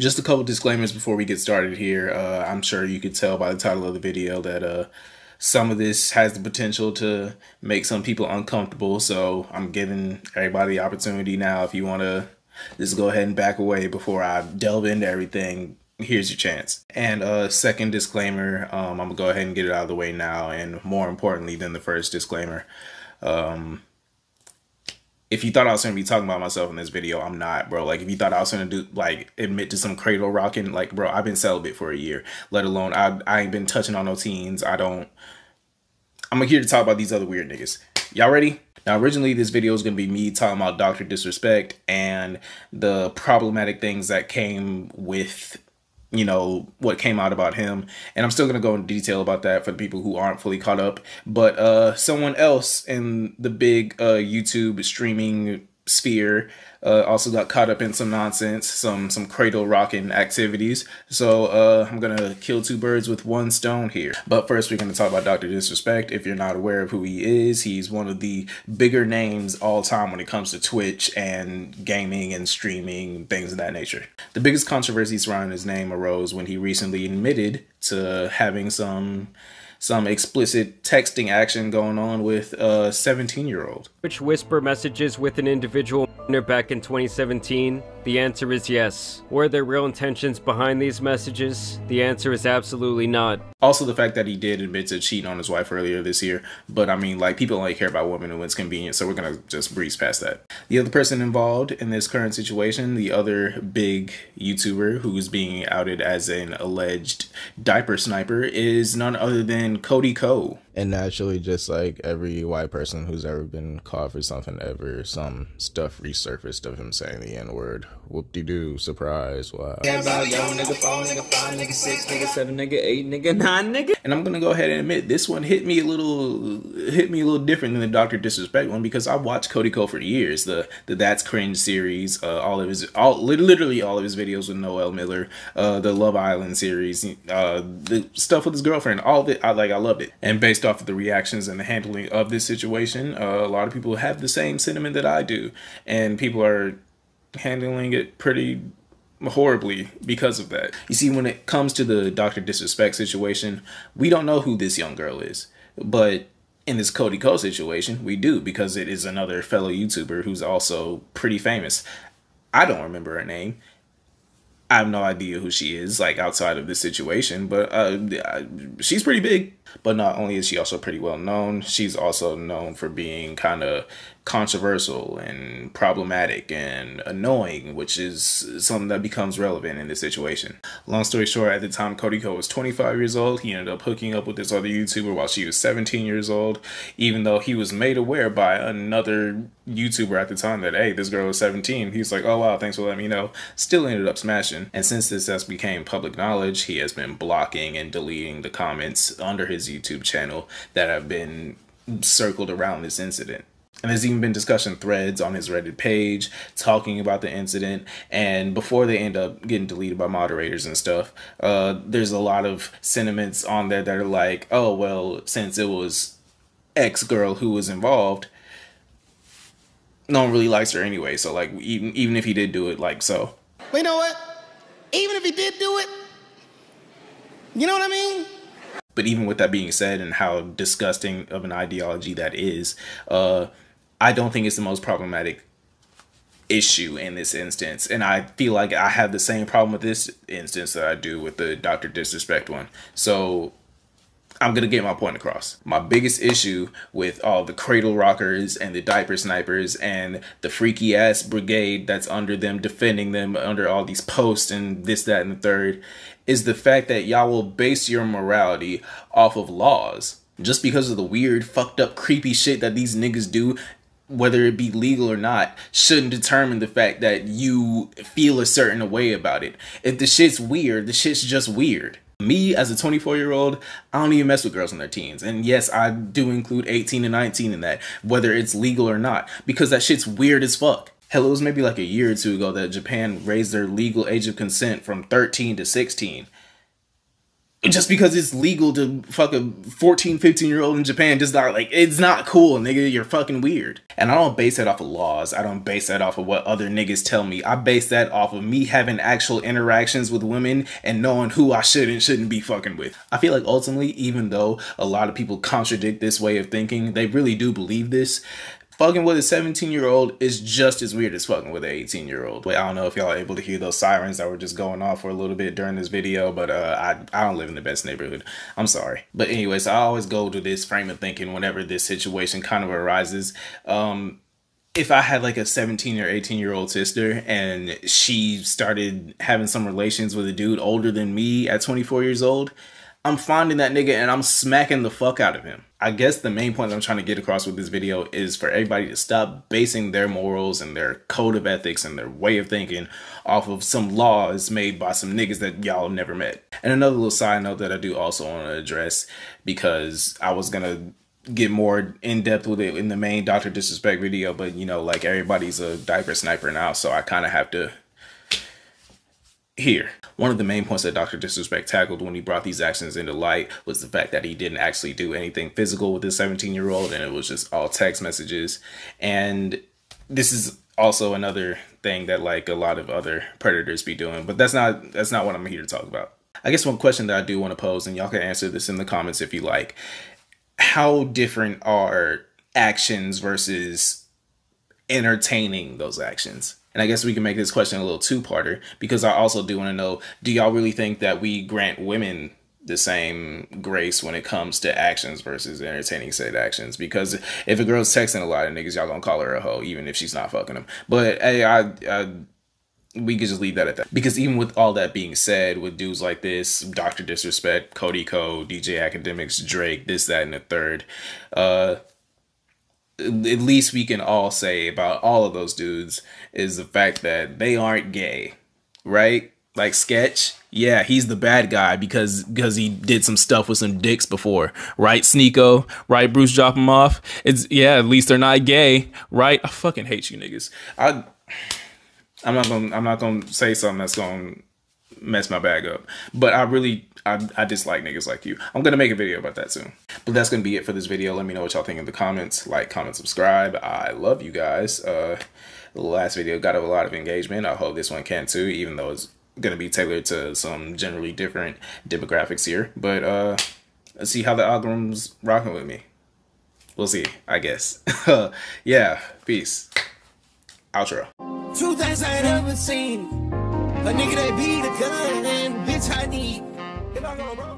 Just a couple disclaimers before we get started here. I'm sure you could tell by the title of the video that some of this has the potential to make some people uncomfortable. So I'm giving everybody the opportunity now. If you want to just go ahead and back away before I delve into everything, here's your chance. And second disclaimer, I'm gonna go ahead and get it out of the way now. And more importantly than the first disclaimer, if you thought I was going to be talking about myself in this video, I'm not, bro. Like, if you thought I was going to do, like, admit to some cradle rocking, like, bro, I've been celibate for a year, let alone, I ain't been touching on no teens. I'm here to talk about these other weird niggas. Y'all ready? Now, originally, this video was going to be me talking about Dr. Disrespect and the problematic things that came with, you know, what came out about him. And I'm still going to go in detail about that for the people who aren't fully caught up. But someone else in the big YouTube streaming sphere also got caught up in some nonsense, some cradle rocking activities. So I'm going to kill two birds with one stone here. But first, we're going to talk about Dr. Disrespect. If you're not aware of who he is, he's one of the bigger names all time when it comes to Twitch and gaming and streaming, things of that nature. The biggest controversy surrounding his name arose when he recently admitted to having some explicit texting action going on with a 17-year-old. Which whisper messages with an individual back in 2017? The answer is yes. Were there real intentions behind these messages? The answer is absolutely not. Also, the fact that he did admit to cheating on his wife earlier this year. But I mean, like, people only care about women when it's convenient, so we're gonna just breeze past that. The other person involved in this current situation, the other big YouTuber who is being outed as an alleged diaper sniper, is none other than Cody Ko. And naturally, just like every white person who's ever been caught for something ever, some stuff resurfaced of him saying the N-word. Whoop-de-doo, surprise, wow. Yeah, about yo, nigga 4, nigga 5, nigga 6, nigga 7, nigga 8, nigga 9, nigga. And I'm gonna go ahead and admit, this one hit me a little different than the Dr. Disrespect one, because I've watched Cody Ko for years. The That's Cringe series, literally all of his videos with Noel Miller, the Love Island series, the stuff with his girlfriend, all of it, I loved it. And based off of the reactions and the handling of this situation, a lot of people have the same sentiment that I do, and people are handling it pretty horribly because of that. You see, when it comes to the Dr. Disrespect situation, we don't know who this young girl is, but in this Cody Ko situation, we do, because it is another fellow YouTuber who's also pretty famous. I don't remember her name. I have no idea who she is, like, outside of this situation, but she's pretty big. But not only is she also pretty well known, she's also known for being kind of controversial and problematic and annoying, which is something that becomes relevant in this situation. Long story short, at the time Cody Ko was 25 years old, he ended up hooking up with this other YouTuber while she was 17 years old, even though he was made aware by another YouTuber at the time that, hey, this girl was 17. He's like, oh wow, thanks for letting me know. Still ended up smashing. And since this has become public knowledge, he has been blocking and deleting the comments under his YouTube channel that have been circled around this incident. And there's even been discussion threads on his Reddit page talking about the incident, and before they end up getting deleted by moderators and stuff, there's a lot of sentiments on there that are like, oh well, since it was X girl who was involved, no one really likes her anyway, so like even if he did do it, like, so. But you know what? Even if he did do it, you know what I mean? But even with that being said, and how disgusting of an ideology that is, I don't think it's the most problematic issue in this instance. And I feel like I have the same problem with this instance that I do with the Dr. Disrespect one. So I'm going to get my point across. My biggest issue with all the cradle rockers and the diaper snipers and the freaky ass brigade that's under them, defending them under all these posts and this, that, and the third, is the fact that y'all will base your morality off of laws. Just because of the weird, fucked up, creepy shit that these niggas do, whether it be legal or not, shouldn't determine the fact that you feel a certain way about it. If the shit's weird, the shit's just weird. Me, as a 24-year-old, I don't even mess with girls in their teens. And yes, I do include 18 and 19 in that, whether it's legal or not, because that shit's weird as fuck. Hell, it was maybe like a year or two ago that Japan raised their legal age of consent from 13 to 16. just because it's legal to fuck a 14, 15-year-old in Japan, just not like, it's not cool, nigga. You're fucking weird. And I don't base that off of laws. I don't base that off of what other niggas tell me. I base that off of me having actual interactions with women and knowing who I should and shouldn't be fucking with. I feel like ultimately, even though a lot of people contradict this way of thinking, they really do believe this. Fucking with a 17-year-old is just as weird as fucking with an 18-year-old. Wait, I don't know if y'all are able to hear those sirens that were just going off for a little bit during this video, but I don't live in the best neighborhood. I'm sorry. But anyways, I always go to this frame of thinking whenever this situation kind of arises. If I had like a 17 or 18-year-old sister and she started having some relations with a dude older than me at 24 years old, I'm finding that nigga and I'm smacking the fuck out of him. I guess the main point I'm trying to get across with this video is for everybody to stop basing their morals and their code of ethics and their way of thinking off of some laws made by some niggas that y'all never met. And another little side note that I do also want to address, because I was gonna get more in depth with it in the main Dr. Disrespect video, but you know, like, everybody's a diaper sniper now, so I kind of have to here. One of the main points that Dr. Disrespect tackled when he brought these actions into light was the fact that he didn't actually do anything physical with this 17-year-old, and it was just all text messages. And this is also another thing that like a lot of other predators be doing, but that's not what I'm here to talk about. I guess one question that I do want to pose, and y'all can answer this in the comments if you like: how different are actions versus entertaining those actions? And I guess we can make this question a little two-parter, because I also do want to know, do y'all really think that we grant women the same grace when it comes to actions versus entertaining said actions? Because if a girl's texting a lot of niggas, y'all gonna call her a hoe even if she's not fucking them. But hey, we could just leave that at that. Because even with all that being said, with dudes like this, Dr. Disrespect, Cody Ko, DJ Academics, Drake, this, that, and the third, at least we can all say about all of those dudes is the fact that they aren't gay, right? Like Sketch, yeah, he's the bad guy because he did some stuff with some dicks before, right? Sneeko, right? Bruce drop him off. It's, yeah, at least they're not gay, right? I fucking hate you niggas. I'm not gonna say something that's gonna mess my bag up, but I dislike niggas like you. I'm gonna make a video about that soon. But that's gonna be it for this video. Let me know what y'all think in the comments. Like, comment, subscribe. I love you guys. The last video got a lot of engagement. I hope this one can too, even though it's gonna be tailored to some generally different demographics here. But let's see how the algorithm's rocking with me. We'll see, I guess. Yeah, peace. Outro. Two things I ain't ever seen. A nigga that beat a gun and bitch I need. If I go, bro.